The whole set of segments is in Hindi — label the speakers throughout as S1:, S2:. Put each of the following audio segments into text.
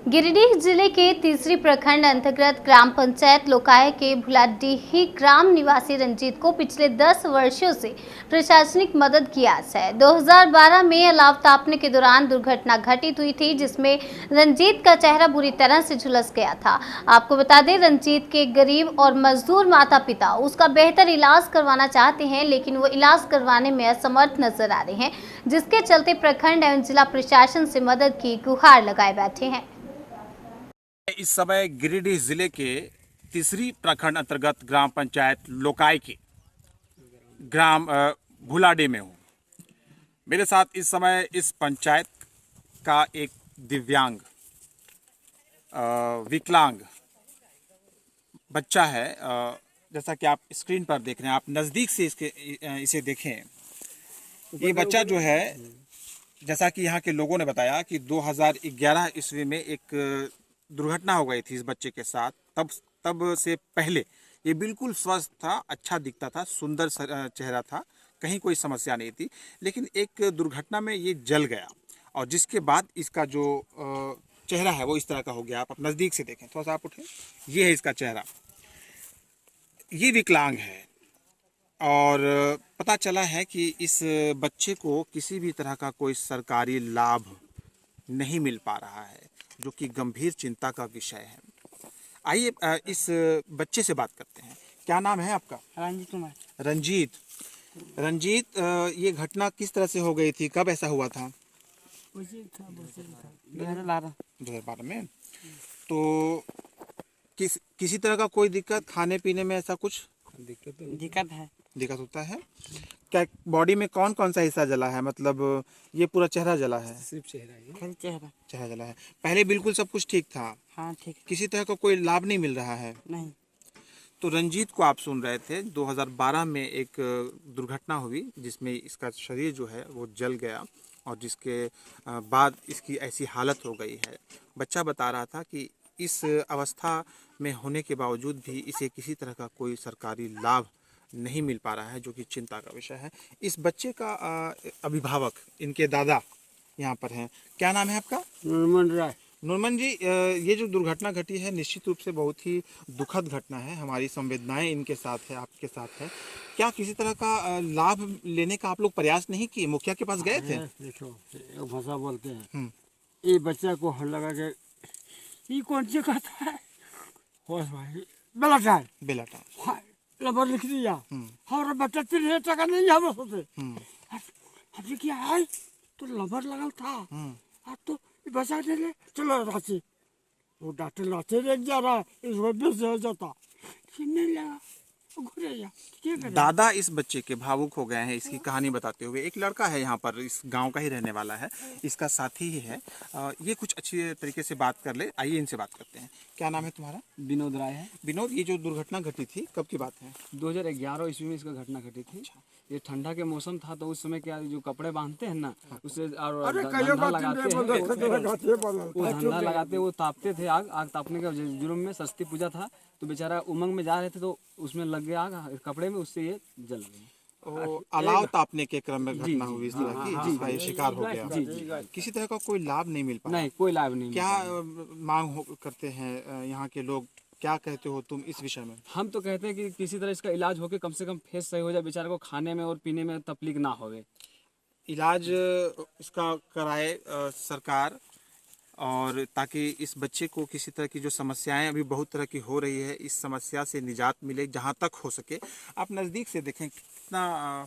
S1: गिरिडीह जिले के तीसरी प्रखंड अंतर्गत ग्राम पंचायत लोकाय के भुलाडीही ग्राम निवासी रंजीत को पिछले 10 वर्षों से प्रशासनिक मदद की आस है। 2012 में अलाव तापने के दौरान दुर्घटना घटित हुई थी, जिसमें रंजीत का चेहरा बुरी तरह से झुलस गया था। आपको बता दें, रंजीत के गरीब और मजदूर माता पिता उसका बेहतर इलाज करवाना चाहते हैं, लेकिन वो इलाज करवाने में असमर्थ नजर आ रहे हैं, जिसके चलते प्रखंड एवं जिला प्रशासन से मदद की गुहार लगाए बैठे हैं।
S2: इस समय गिरिडीह जिले के तीसरी प्रखंड अंतर्गत ग्राम पंचायत लोकाय के ग्राम भुलाडे में हूँ। मेरे साथ इस समय इस पंचायत का एक दिव्यांग विकलांग बच्चा है। जैसा कि आप स्क्रीन पर देख रहे हैं, आप नज़दीक से इसे देखें। ये बच्चा जो है, जैसा कि यहाँ के लोगों ने बताया कि 2011 ईस्वी में एक दुर्घटना हो गई थी इस बच्चे के साथ। तब से पहले ये बिल्कुल स्वस्थ था, अच्छा दिखता था, सुंदर चेहरा था, कहीं कोई समस्या नहीं थी। लेकिन एक दुर्घटना में ये जल गया और जिसके बाद इसका जो चेहरा है वो इस तरह का हो गया। आप नज़दीक से देखें, थोड़ा सा आप उठें, ये है इसका चेहरा। ये विकलांग है और पता चला है कि इस बच्चे को किसी भी तरह का कोई सरकारी लाभ नहीं मिल पा रहा है, जो कि गंभीर चिंता का विषय है। आइए इस बच्चे से बात करते हैं। क्या नाम है आपका?
S3: रंजीत कुमार।
S2: रंजीत, ये घटना किस तरह से हो गई थी? कब ऐसा हुआ था? 2012 में। तो किसी तरह का कोई दिक्कत, खाने पीने में ऐसा कुछ दिक्कत होता है क्या? बॉडी में कौन कौन सा हिस्सा जला है? मतलब ये पूरा चेहरा जला है?
S3: सिर्फ
S2: चेहरा जला है। पहले बिल्कुल सब कुछ ठीक था?
S3: हाँ ठीक।
S2: किसी तरह का कोई लाभ नहीं मिल रहा है?
S3: नहीं।
S2: तो रंजीत को आप सुन रहे थे। 2012 में एक दुर्घटना हुई जिसमें इसका शरीर जो है वो जल गया और जिसके बाद इसकी ऐसी हालत हो गई है। बच्चा बता रहा था कि इस अवस्था में होने के बावजूद भी इसे किसी तरह का कोई सरकारी लाभ नहीं मिल पा रहा है, जो कि चिंता का विषय है। इस बच्चे का अभिभावक, इनके दादा यहाँ पर हैं। क्या नाम है आपका?
S3: नूरमन राय।
S2: नूरमन जी, ये जो दुर्घटना घटी है निश्चित रूप से बहुत ही दुखद घटना है। हमारी संवेदनाएं इनके साथ है, आपके साथ है। क्या किसी तरह का लाभ लेने का आप लोग प्रयास नहीं किए? मुखिया के पास गए थे?
S3: देखो, एक भाषा बोलते हैं, ये बच्चा को हल लगा के ये कौन सी कहता है,
S2: बेलाटा
S3: लबर लिख दिया। हमारा बच्चा 3 टका नहीं है बस होते। अभी क्या है, तो लबर लगल था। अब तो बचा दे ले, चलो रांची। वो डॉक्टर रांची लेके जा रहा है, इसमें बेच हो जाता, नहीं लगा।
S2: दादा इस बच्चे के भावुक हो गए हैं इसकी कहानी बताते हुए। एक लड़का है यहाँ पर, इस गांव का ही रहने वाला है, इसका साथी ही है। ये कुछ अच्छी तरीके से बात कर ले। आइए इनसे बात करते हैं। क्या नाम है तुम्हारा?
S3: विनोद राय है।
S2: विनोद, ये जो दुर्घटना घटी थी कब की बात है?
S3: 2011 ईस्वी में इसका घटना घटी थी। ये ठंडा के मौसम था, तो उस समय क्या जो कपड़े बांधते हैं ना, उससे और धंधा लगाते हैं, वो धंधा लगाते, वो तापते थे। आग तापने के जुर्म में सस्ती पूजा था, तो बेचारा उमंग में जा रहे थे, तो उसमें लग गया आग कपड़े में, उससे ये जल गई।
S2: अलाव तापने के क्रम में घटना हुई इस तरह की, जिसका ये शिकार हो गया। किसी तरह का कोई लाभ नहीं मिल पाया?
S3: नहीं, कोई लाभ नहीं।
S2: क्या मांग करते हैं यहाँ के लोग? क्या कहते हो तुम इस विषय में?
S3: हम तो कहते हैं कि किसी तरह इसका इलाज होके कम से कम फेस सही हो जाए, बेचारे को खाने में और पीने में तकलीफ ना होवे।
S2: इलाज इसका कराए सरकार, और ताकि इस बच्चे को किसी तरह की जो समस्याएं अभी बहुत तरह की हो रही है, इस समस्या से निजात मिले जहां तक हो सके। आप नज़दीक से देखें, कितना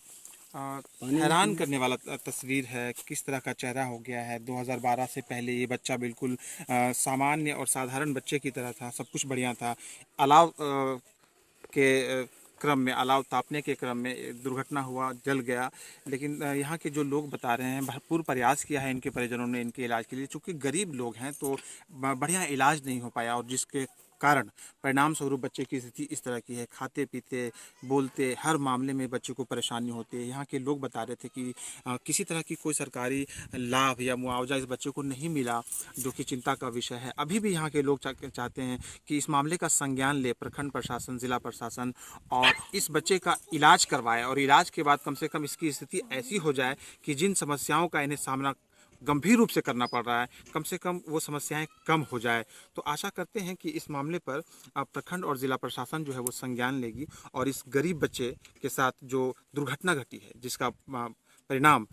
S2: हैरान करने वाला तस्वीर है। किस तरह का चेहरा हो गया है। 2012 से पहले ये बच्चा बिल्कुल सामान्य और साधारण बच्चे की तरह था, सब कुछ बढ़िया था। अलाव के क्रम में, अलाव तापने के क्रम में दुर्घटना हुआ, जल गया। लेकिन यहाँ के जो लोग बता रहे हैं, भरपूर प्रयास किया है इनके परिजनों ने इनके इलाज के लिए। चूँकि गरीब लोग हैं तो बढ़िया इलाज नहीं हो पाया, और जिसके कारण परिणाम स्वरूप बच्चे की स्थिति इस तरह की है। खाते पीते बोलते हर मामले में बच्चे को परेशानी होती है। यहाँ के लोग बता रहे थे कि किसी तरह की कोई सरकारी लाभ या मुआवजा इस बच्चे को नहीं मिला, जो कि चिंता का विषय है। अभी भी यहाँ के लोग चाहते हैं कि इस मामले का संज्ञान ले प्रखंड प्रशासन, जिला प्रशासन, और इस बच्चे का इलाज करवाए, और इलाज के बाद कम से कम इसकी स्थिति ऐसी हो जाए कि जिन समस्याओं का इन्हें सामना गंभीर रूप से करना पड़ रहा है, कम से कम वो समस्याएं कम हो जाए। तो आशा करते हैं कि इस मामले पर प्रखंड और ज़िला प्रशासन जो है वो संज्ञान लेगी और इस गरीब बच्चे के साथ जो दुर्घटना घटी है जिसका परिणाम